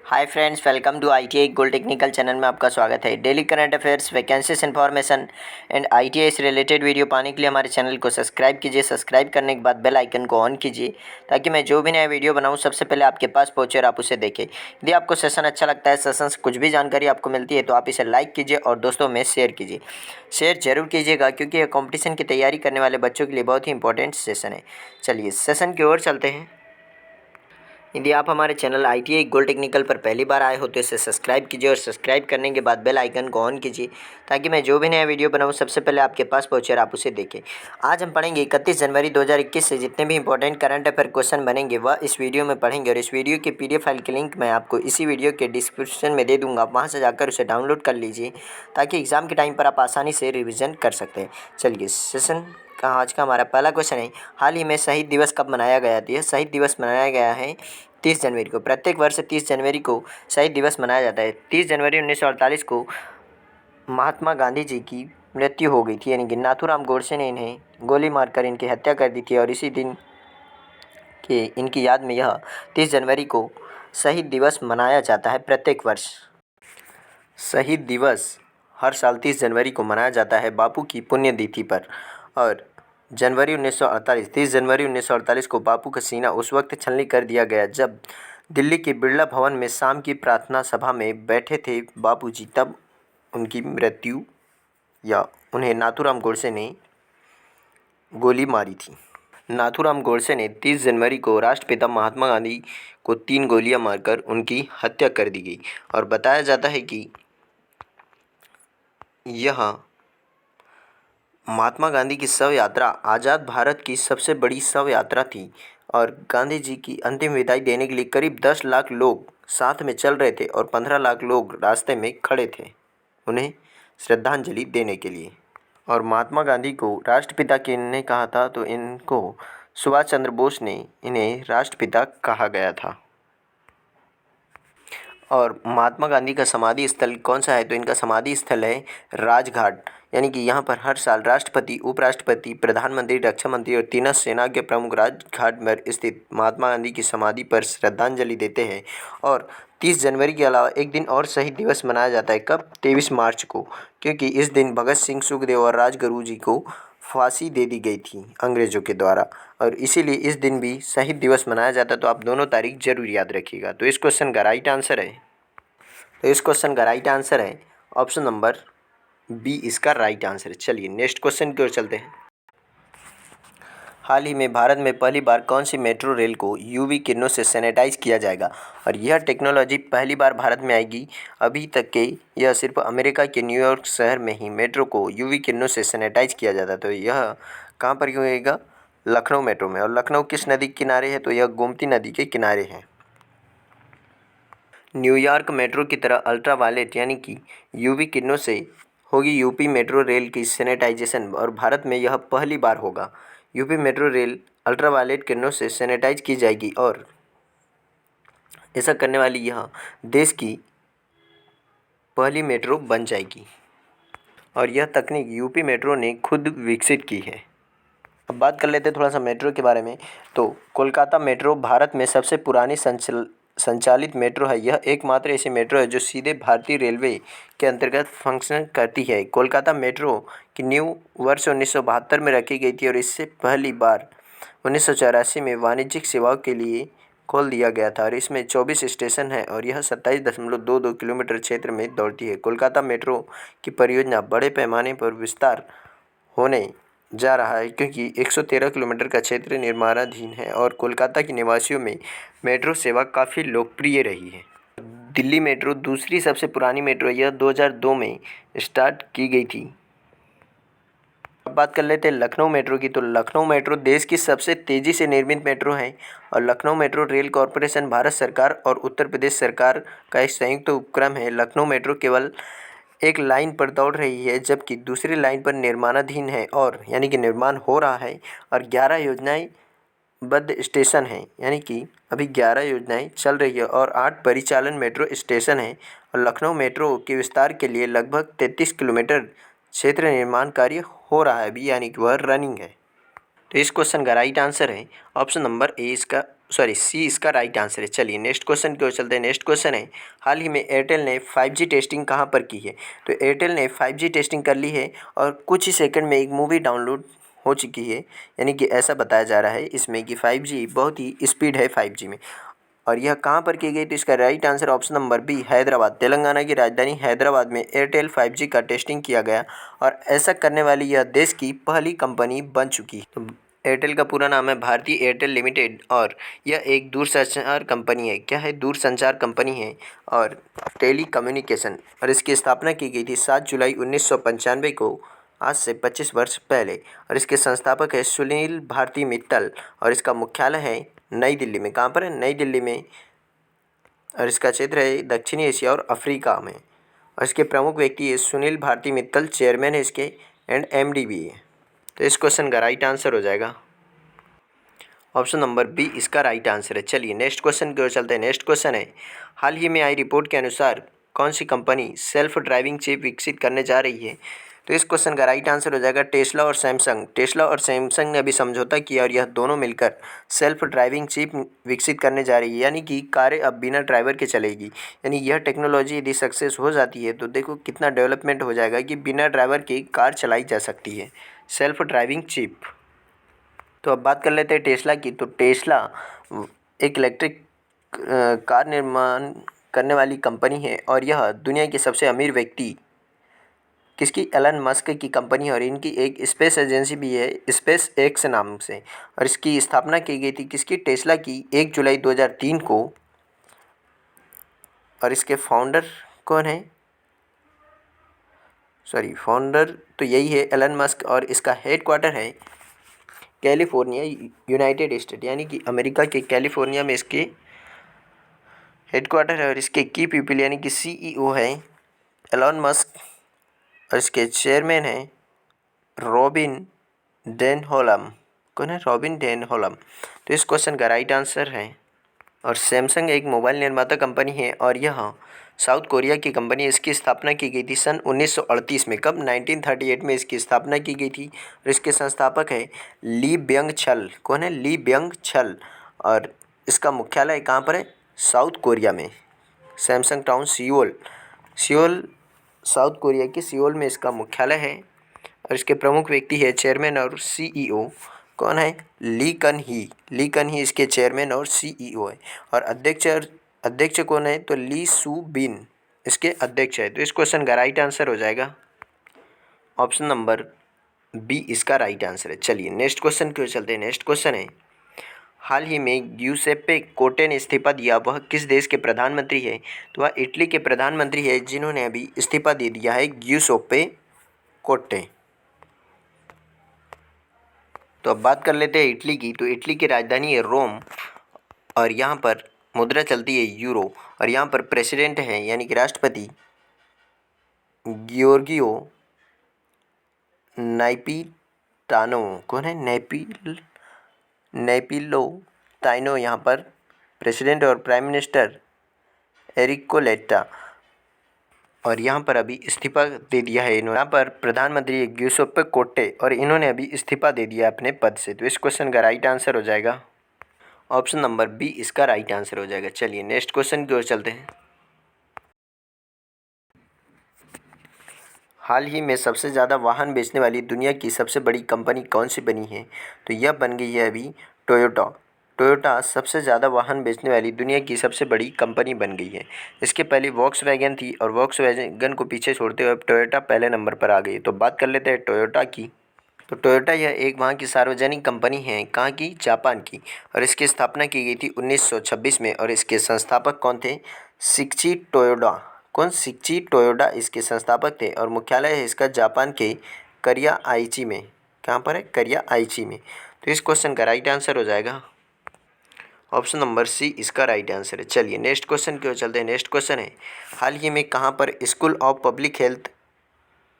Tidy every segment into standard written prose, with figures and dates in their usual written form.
Hi friends, welcome to ITI gold technical channel में आपका स्वागत है। Daily current affairs, vacancies information and ITI से रिलेटेड वीडियो पाने के लिए हमारे चैनल को सब्सक्राइब कीजिए। सब्सक्राइब करने के बाद बेल आइकन को ऑन कीजिए ताकि मैं जो भी नया वीडियो बनाऊं सबसे पहले आपके पास पहुंचे और आप उसे देखें। यदि आपको सेशन अच्छा लगता है, सेशन से कुछ भी जानकारी आपको मिलती है तो आप इसे लाइक कीजिए और दोस्तों में शेयर कीजिए। शेयर जरूर कीजिएगा क्योंकि यह कॉम्पिटिशन की तैयारी करने वाले बच्चों के लिए बहुत ही इंपॉर्टेंट सेशन है। चलिए सेशन की ओर चलते हैं। यदि आप हमारे चैनल ITI गोल्ड टेक्निकल पर पहली बार आए हो तो इसे सब्सक्राइब कीजिए और सब्सक्राइब करने के बाद बेल आइकन को ऑन कीजिए ताकि मैं जो भी नया वीडियो बनाऊं सबसे पहले आपके पास पहुंचे और आप उसे देखें। आज हम पढ़ेंगे 31 जनवरी 2021 से जितने भी इंपॉर्टेंट करंट अफेयर क्वेश्चन बनेंगे वह इस वीडियो में पढ़ेंगे और इस वीडियो की PDF फाइल की लिंक मैं आपको इसी वीडियो के डिस्क्रिप्शन में दे दूँगा। आप वहाँ से जाकर उसे डाउनलोड कर लीजिए ताकि एग्ज़ाम के टाइम पर आप आसानी से रिविज़न कर सकते हैं। चलिए सेशन का आज का हमारा पहला क्वेश्चन है, हाल ही में शहीद दिवस कब मनाया गया? तो यह शहीद दिवस मनाया गया है 30 जनवरी को। प्रत्येक वर्ष 30 जनवरी को शहीद दिवस मनाया जाता है। 30 जनवरी 1948 को महात्मा गांधी जी की मृत्यु हो गई थी, यानी कि नाथूराम गोडसे ने इन्हें गोली मारकर इनकी हत्या कर दी थी और इसी दिन के इनकी याद में यह 30 जनवरी को शहीद दिवस मनाया जाता है प्रत्येक वर्ष। शहीद दिवस हर साल 30 जनवरी को मनाया जाता है बापू की पुण्यतिथि पर। और जनवरी 1948 30 जनवरी 1948 को बापू का सीना उस वक्त छलनी कर दिया गया जब दिल्ली के बिरला भवन में शाम की प्रार्थना सभा में बैठे थे बापूजी, तब उनकी मृत्यु या उन्हें नाथूराम गोडसे ने गोली मारी थी। नाथूराम गोडसे ने 30 जनवरी को राष्ट्रपिता महात्मा गांधी को 3 गोलियां मारकर उनकी हत्या कर दी गई और बताया जाता है कि यह महात्मा गांधी की शव यात्रा आज़ाद भारत की सबसे बड़ी शव यात्रा थी और गांधी जी की अंतिम विदाई देने के लिए करीब 10 लाख लोग साथ में चल रहे थे और 15 लाख लोग रास्ते में खड़े थे उन्हें श्रद्धांजलि देने के लिए। और महात्मा गांधी को राष्ट्रपिता किन्होंने कहा था? तो इनको सुभाष चंद्र बोस ने इन्हें राष्ट्रपिता कहा गया था। और महात्मा गांधी का समाधि स्थल कौन सा है? तो इनका समाधि स्थल है राजघाट, यानी कि यहाँ पर हर साल राष्ट्रपति, उपराष्ट्रपति, प्रधानमंत्री, रक्षा मंत्री और तीनों सेना के प्रमुख राजघाट पर स्थित महात्मा गांधी की समाधि पर श्रद्धांजलि देते हैं। और 30 जनवरी के अलावा एक दिन और शहीद दिवस मनाया जाता है। कब? 23 मार्च को, क्योंकि इस दिन भगत सिंह, सुखदेव और राजगुरु जी को फांसी दे दी गई थी अंग्रेज़ों के द्वारा और इसीलिए इस दिन भी शहीद दिवस मनाया जाता है। तो आप दोनों तारीख जरूर याद रखिएगा। तो इस क्वेश्चन का राइट आंसर है ऑप्शन नंबर बी इसका राइट आंसर है। चलिए नेक्स्ट क्वेश्चन की ओर चलते हैं। हाल ही में भारत में पहली बार कौन सी मेट्रो रेल को UV किरणों से सैनिटाइज किया जाएगा? और यह टेक्नोलॉजी पहली बार भारत में आएगी। अभी तक के यह सिर्फ अमेरिका के न्यूयॉर्क शहर में ही मेट्रो को UV किरणों से सैनिटाइज किया जाता है। तो यह कहाँ पर होएगा? लखनऊ मेट्रो में। और लखनऊ किस नदी के किनारे है? तो यह गोमती नदी के किनारे है। न्यूयॉर्क मेट्रो की तरह अल्ट्रावायलेट यानी कि UV किरणों से होगी यूपी मेट्रो रेल की सैनिटाइजेशन और भारत में यह पहली बार होगा। यूपी मेट्रो रेल अल्ट्रावायलेट किरणों से सैनिटाइज की जाएगी और ऐसा करने वाली यह देश की पहली मेट्रो बन जाएगी और यह तकनीक यूपी मेट्रो ने खुद विकसित की है। अब बात कर लेते हैं थोड़ा सा मेट्रो के बारे में। तो कोलकाता मेट्रो भारत में सबसे पुरानी संचालित मेट्रो है। यह एकमात्र ऐसी मेट्रो है जो सीधे भारतीय रेलवे के अंतर्गत फंक्शन करती है। कोलकाता मेट्रो की नींव वर्ष 1972 में रखी गई थी और इससे पहली बार 1984 में वाणिज्यिक सेवाओं के लिए खोल दिया गया था और इसमें 24 स्टेशन हैं और यह 27.22 किलोमीटर क्षेत्र में दौड़ती है। कोलकाता मेट्रो की परियोजना बड़े पैमाने पर विस्तार होने जा रहा है क्योंकि 113 किलोमीटर का क्षेत्र निर्माणाधीन है और कोलकाता के निवासियों में मेट्रो सेवा काफ़ी लोकप्रिय रही है। दिल्ली मेट्रो दूसरी सबसे पुरानी मेट्रो, यह 2002 में स्टार्ट की गई थी। अब बात कर लेते हैं लखनऊ मेट्रो की। तो लखनऊ मेट्रो देश की सबसे तेज़ी से निर्मित मेट्रो है और Lucknow metro rail corporation Bharat सरकार और उत्तर प्रदेश सरकार का एक संयुक्त उपक्रम है। लखनऊ मेट्रो केवल एक लाइन पर दौड़ रही है जबकि दूसरी लाइन पर निर्माणाधीन है और यानी कि निर्माण हो रहा है और 11 योजनाएं बद्ध स्टेशन हैं, यानी कि अभी 11 योजनाएं चल रही है और 8 परिचालन मेट्रो स्टेशन हैं और लखनऊ मेट्रो के विस्तार के लिए लगभग 33 किलोमीटर क्षेत्र निर्माण कार्य हो रहा है अभी, यानी कि वह रनिंग है। तो इस क्वेश्चन का राइट आंसर है ऑप्शन नंबर ए इसका सॉरी सी इसका राइट आंसर है। चलिए नेक्स्ट क्वेश्चन की ओर चलते हैं। नेक्स्ट क्वेश्चन है, हाल ही में एयरटेल ने 5G टेस्टिंग कहाँ पर की है? तो एयरटेल ने 5G टेस्टिंग कर ली है और कुछ ही सेकंड में एक मूवी डाउनलोड हो चुकी है, यानी कि ऐसा बताया जा रहा है इसमें कि 5G बहुत ही स्पीड है 5G में। और यह कहाँ पर की गई? तो इसका right answer option number B, Hyderabad. Telangana की राजधानी हैदराबाद में एयरटेल 5G का टेस्टिंग किया गया और ऐसा करने वाली यह देश की पहली कंपनी बन चुकी है। तो एयरटेल का पूरा नाम है भारतीय एयरटेल लिमिटेड और यह एक दूरसंचार कंपनी है। क्या है? दूरसंचार कंपनी है और टेली कम्युनिकेशन। और इसकी स्थापना की गई थी 7 जुलाई 1995 को, आज से 25 वर्ष पहले। और इसके संस्थापक है सुनील भारती मित्तल और इसका मुख्यालय है नई दिल्ली में। कहाँ पर है? नई दिल्ली में। और इसका क्षेत्र है दक्षिणी एशिया और अफ्रीका में। और इसके प्रमुख व्यक्ति है सुनील भारती मित्तल, चेयरमैन है इसके एंड एमडी भी है। तो इस क्वेश्चन का राइट आंसर हो जाएगा ऑप्शन नंबर बी, इसका राइट आंसर है। चलिए नेक्स्ट क्वेश्चन की ओर चलते हैं। नेक्स्ट क्वेश्चन है, हाल ही में आई रिपोर्ट के अनुसार कौन सी कंपनी सेल्फ ड्राइविंग चिप विकसित करने जा रही है? तो इस क्वेश्चन का राइट आंसर हो जाएगा टेस्ला और सैमसंग। टेस्ला और सैमसंग ने अभी समझौता किया और यह दोनों मिलकर सेल्फ ड्राइविंग चिप विकसित करने जा रही है, यानी कि कारें अब बिना ड्राइवर के चलेगी। यानी यह टेक्नोलॉजी यदि सक्सेस हो जाती है तो देखो कितना डेवलपमेंट हो जाएगा कि बिना ड्राइवर के कार चलाई जा सकती है, सेल्फ ड्राइविंग चिप। तो अब बात कर लेते हैं टेस्ला की। तो टेस्ला एक इलेक्ट्रिक कार निर्माण करने वाली कंपनी है और यह दुनिया के सबसे अमीर व्यक्ति किसकी? एलन मस्क की कंपनी है और इनकी एक स्पेस एजेंसी भी है स्पेस एक्स नाम से। और इसकी स्थापना की गई थी किसकी? टेस्ला की 1 जुलाई 2003 को। और इसके फाउंडर कौन है? सॉरी, फाउंडर तो यही है एलन मस्क और इसका हेडक्वार्टर है कैलिफोर्निया, यूनाइटेड स्टेट, यानी कि अमेरिका के कैलिफोर्निया में इसके हेडक्वार्टर है। और इसके की पीपल यानी कि सीईओ है एलन मस्क और इसके चेयरमैन है रॉबिन डेनहोलम। कौन है? रॉबिन डेनहोलम। तो इस क्वेश्चन का राइट आंसर है। और सैमसंग एक मोबाइल निर्माता कंपनी है और यह साउथ कोरिया की कंपनी है। इसकी स्थापना की गई थी सन 1938 में। कब? 1938 में इसकी स्थापना की गई थी और इसके संस्थापक है ली ब्यंग छल। कौन है? ली ब्यंग छल। और इसका मुख्यालय कहाँ पर है? साउथ कोरिया में, Samsung town Seoul. Seoul south Korea के सियोल में इसका मुख्यालय है और इसके प्रमुख व्यक्ति है चेयरमैन और सीईओ। कौन है? ली कन ही। ली कन ही इसके चेयरमैन और सीईओ है। और अध्यक्ष कौन है? तो ली सू बिन इसके अध्यक्ष है। तो इस क्वेश्चन का राइट आंसर हो जाएगा ऑप्शन नंबर बी, इसका राइट आंसर है। चलिए नेक्स्ट क्वेश्चन की ओर चलते हैं। नेक्स्ट क्वेश्चन है, हाल ही में ग्यूसेप्पे कोंटे ने इस्तीफा दिया, वह किस देश के प्रधानमंत्री है? तो वह इटली के प्रधानमंत्री है जिन्होंने अभी इस्तीफा दे दिया है, ग्यूसेप्पे कोंटे। तो अब बात कर लेते हैं इटली की। तो इटली की राजधानी है रोम और यहाँ पर मुद्रा चलती है यूरो। और यहाँ पर प्रेसिडेंट हैं यानी कि राष्ट्रपति गियोर्गियो नाइपिटानो। कौन है? नेपिलो टाइनो यहाँ पर प्रेसिडेंट और प्राइम मिनिस्टर एरिको लेट्टा। और यहाँ पर अभी इस्तीफा दे दिया है इन्होंने। यहाँ पर प्रधानमंत्री ग्यूसेप्पे कोंटे और इन्होंने अभी इस्तीफा दे दिया अपने पद से। तो इस क्वेश्चन का राइट आंसर हो जाएगा ऑप्शन नंबर बी, इसका राइट आंसर हो जाएगा। चलिए नेक्स्ट क्वेश्चन की ओर चलते हैं। हाल ही में सबसे ज़्यादा वाहन बेचने वाली दुनिया की सबसे बड़ी कंपनी कौन सी बनी है? तो यह बन गई है अभी टोयोटा। टोयोटा सबसे ज़्यादा वाहन बेचने वाली दुनिया की सबसे बड़ी कंपनी बन गई है। इसके पहले वॉक्सवैगन थी और वॉक्सवैगन को पीछे छोड़ते हुए अब टोयोटा पहले नंबर पर आ गई। तो बात कर लेते हैं टोयोटा की। तो टोयोटा यह एक वहाँ की सार्वजनिक कंपनी है। कहाँ की? जापान की। और इसकी स्थापना की गई थी 1926 में और इसके संस्थापक कौन थे? शिंची टोयोडा। कौन? शिंची टोयोडा इसके संस्थापक थे और मुख्यालय है इसका जापान के करिया आइची में। कहाँ पर है? करिया आइची में। तो इस क्वेश्चन का राइट आंसर हो जाएगा ऑप्शन नंबर सी, इसका राइट आंसर है। चलिए नेक्स्ट क्वेश्चन की ओर चलते हैं। नेक्स्ट क्वेश्चन है, हाल ही में कहाँ पर स्कूल ऑफ पब्लिक हेल्थ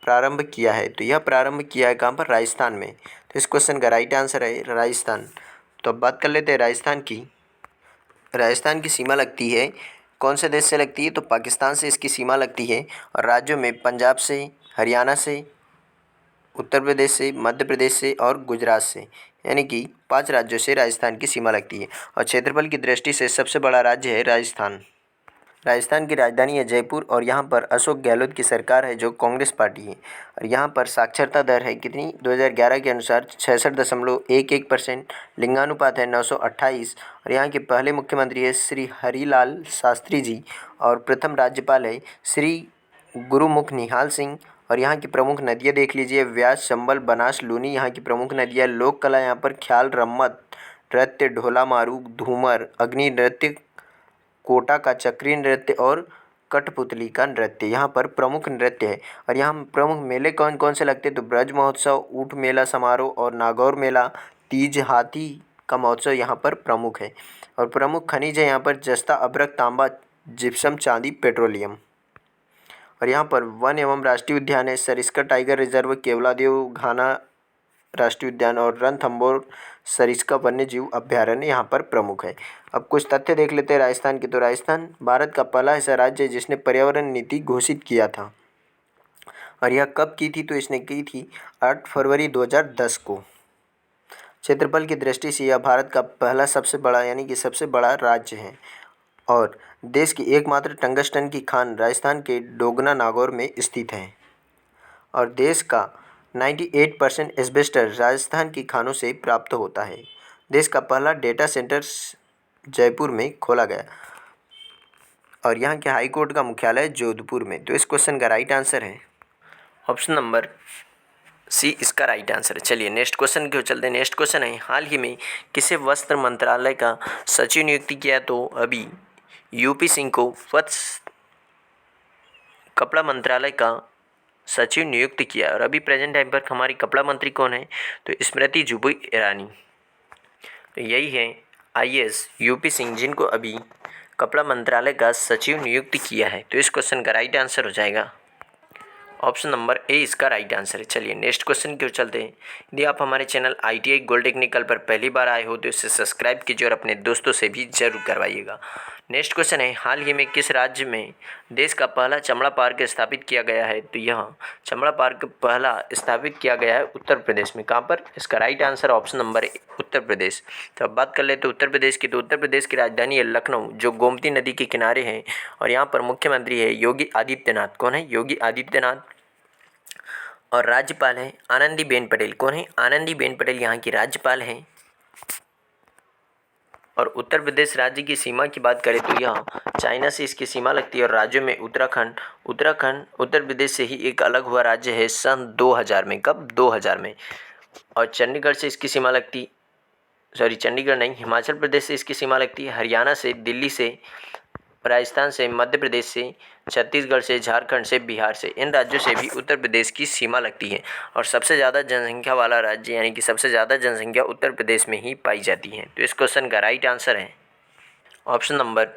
प्रारंभ किया है? तो यह प्रारंभ किया है कहाँ पर? राजस्थान में। तो इस क्वेश्चन का राइट आंसर है राजस्थान। तो अब बात कर लेते हैं राजस्थान की। राजस्थान की सीमा लगती है कौन से देश से लगती है? तो पाकिस्तान से इसकी सीमा लगती है। और राज्यों में पंजाब से, हरियाणा से उत्तर प्रदेश से, मध्य प्रदेश से और गुजरात से, यानी कि 5 राज्यों से राजस्थान की सीमा लगती है। और क्षेत्रफल की दृष्टि से सबसे बड़ा राज्य है राजस्थान। राजस्थान की राजधानी है जयपुर और यहाँ पर अशोक गहलोत की सरकार है जो कांग्रेस पार्टी है। और यहाँ पर साक्षरता दर है कितनी, 2011 के अनुसार 66.11%। लिंगानुपात है 928। और यहाँ के पहले मुख्यमंत्री है श्री हरिलाल शास्त्री जी और प्रथम राज्यपाल है श्री गुरुमुख निहाल सिंह। और यहाँ की प्रमुख नदियाँ देख लीजिए, व्यास, चंबल, बनास, लूनी यहाँ की प्रमुख नदियाँ। लोक कला यहाँ पर ख्याल, रम्मत, नृत्य, ढोला मारू, धूमर, अग्नि नृत्य, कोटा का चक्री नृत्य और कठपुतली का नृत्य यहाँ पर प्रमुख नृत्य है। और यहाँ प्रमुख मेले कौन कौन से लगते हैं, तो ब्रज महोत्सव, ऊँट मेला समारोह और नागौर मेला, तीज, हाथी का महोत्सव यहाँ पर प्रमुख है। और प्रमुख खनिज है यहाँ पर जस्ता, अभ्रक, तांबा, जिप्सम, चांदी, पेट्रोलियम। और यहाँ पर वन एवं राष्ट्रीय उद्यान है सरिस्का टाइगर रिजर्व, केवलादेव घाना राष्ट्रीय उद्यान और रणथंभौर सरिस्का वन्य जीव अभ्यारण्य यहाँ पर प्रमुख है। अब कुछ तथ्य देख लेते हैं राजस्थान की। तो राजस्थान भारत का पहला ऐसा राज्य है जिसने पर्यावरण नीति घोषित किया था। और यह कब की थी, तो इसने की थी 8 फरवरी 2010 को। क्षेत्रफल की दृष्टि से यह भारत का पहला सबसे बड़ा यानी कि सबसे बड़ा राज्य है। और देश की एकमात्र टंगस्टन की खान राजस्थान के डोगना नागौर में स्थित है। और देश का 98% एस्बेस्टस राजस्थान की खानों से प्राप्त होता है। देश का पहला डेटा सेंटर जयपुर में खोला गया। और यहाँ के हाई कोर्ट का मुख्यालय जोधपुर में। तो इस क्वेश्चन का राइट आंसर है ऑप्शन नंबर सी, इसका राइट आंसर है। चलिए नेक्स्ट क्वेश्चन की ओर चलते हैं। नेक्स्ट क्वेश्चन है, हाल ही में किसे वस्त्र मंत्रालय का सचिव नियुक्त किया, तो अभी यूपी सिंह को वस्त्र कपड़ा मंत्रालय का सचिव नियुक्त किया। और अभी प्रेजेंट टाइम पर हमारी कपड़ा मंत्री कौन है, तो स्मृति जुबिन ईरानी। तो यही है आईएएस यूपी सिंह जिनको अभी कपड़ा मंत्रालय का सचिव नियुक्त किया है। तो इस क्वेश्चन का राइट आंसर हो जाएगा ऑप्शन नंबर ए, इसका राइट आंसर है। चलिए नेक्स्ट क्वेश्चन की ओर चलते हैं। यदि आप हमारे चैनल ITI गोल्ड टेक्निकल पर पहली बार आए हो तो इसे सब्सक्राइब कीजिए और अपने दोस्तों से भी जरूर करवाइएगा। नेक्स्ट क्वेश्चन है, हाल ही में किस राज्य में देश का पहला चमड़ा पार्क स्थापित किया गया है, तो यह चमड़ा पार्क पहला स्थापित किया गया है उत्तर प्रदेश में। कहाँ पर, इसका right answer option number A, Uttar Pradesh. तो अब बात कर लेते हैं उत्तर प्रदेश की। तो उत्तर प्रदेश की राजधानी है लखनऊ जो गोमती नदी के किनारे है। और यहाँ पर मुख्यमंत्री है योगी आदित्यनाथ। कौन है, योगी आदित्यनाथ। और राज्यपाल है आनंदीबेन पटेल। कौन है, आनंदीबेन पटेल यहाँ की राज्यपाल हैं। और उत्तर प्रदेश राज्य की सीमा की बात करें तो यह चाइना से इसकी सीमा लगती है। और राज्यों में उत्तराखंड उत्तर प्रदेश से ही एक अलग हुआ राज्य है सन 2000 में। कब, 2000 में। और चंडीगढ़ से इसकी सीमा लगती, चंडीगढ़ नहीं, हिमाचल प्रदेश से इसकी सीमा लगती है। हरियाणा से, दिल्ली से, राजस्थान से, मध्य प्रदेश से, छत्तीसगढ़ से, झारखंड से, बिहार से, इन राज्यों से भी उत्तर प्रदेश की सीमा लगती है। और सबसे ज़्यादा जनसंख्या वाला राज्य यानी कि सबसे ज़्यादा जनसंख्या उत्तर प्रदेश में ही पाई जाती है। तो इस क्वेश्चन का राइट आंसर है ऑप्शन नंबर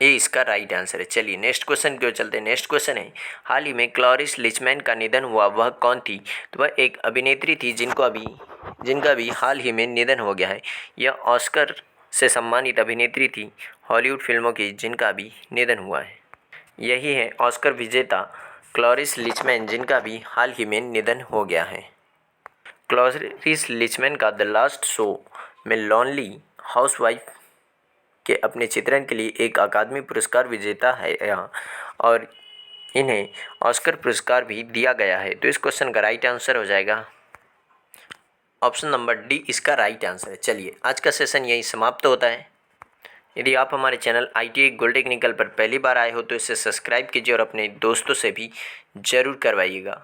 ए, इसका राइट आंसर है। चलिए नेक्स्ट क्वेश्चन की ओर चलते हैं। नेक्स्ट क्वेश्चन है, हाल ही में क्लोरिस लिचमैन का निधन हुआ, वह कौन थी, तो वह एक अभिनेत्री थी जिनका भी हाल ही में निधन हो गया है। यह ऑस्कर से सम्मानित अभिनेत्री थी हॉलीवुड फिल्मों की जिनका भी निधन हुआ है। यही है ऑस्कर विजेता क्लोरिस लिचमैन जिनका भी हाल ही में निधन हो गया है। क्लोरिस लिचमैन का द लास्ट शो में लॉनली हाउसवाइफ के अपने चित्रण के लिए एक अकादमी पुरस्कार विजेता है यहाँ। और इन्हें ऑस्कर पुरस्कार भी दिया गया है। तो इस क्वेश्चन का राइट आंसर हो जाएगा ऑप्शन नंबर डी, इसका राइट आंसर है। चलिए आज का सेशन यही समाप्त होता है। यदि आप हमारे चैनल ITI गोल्ड टेक्निकल पर पहली बार आए हो तो इसे सब्सक्राइब कीजिए और अपने दोस्तों से भी ज़रूर करवाइएगा।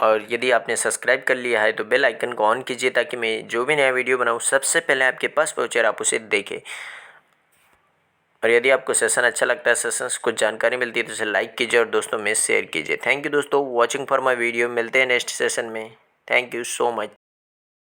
और यदि आपने सब्सक्राइब कर लिया है तो बेल आइकन को ऑन कीजिए ताकि मैं जो भी नया वीडियो बनाऊँ सबसे पहले आपके पास पहुँचे और आप उसे देखें। और यदि आपको सेशन अच्छा लगता है, सेशन से कुछ जानकारी मिलती है तो इसे लाइक कीजिए और दोस्तों में शेयर कीजिए। थैंक यू दोस्तों वॉचिंग फॉर माय वीडियो। मिलते हैं नेक्स्ट सेशन में। Thank you so much.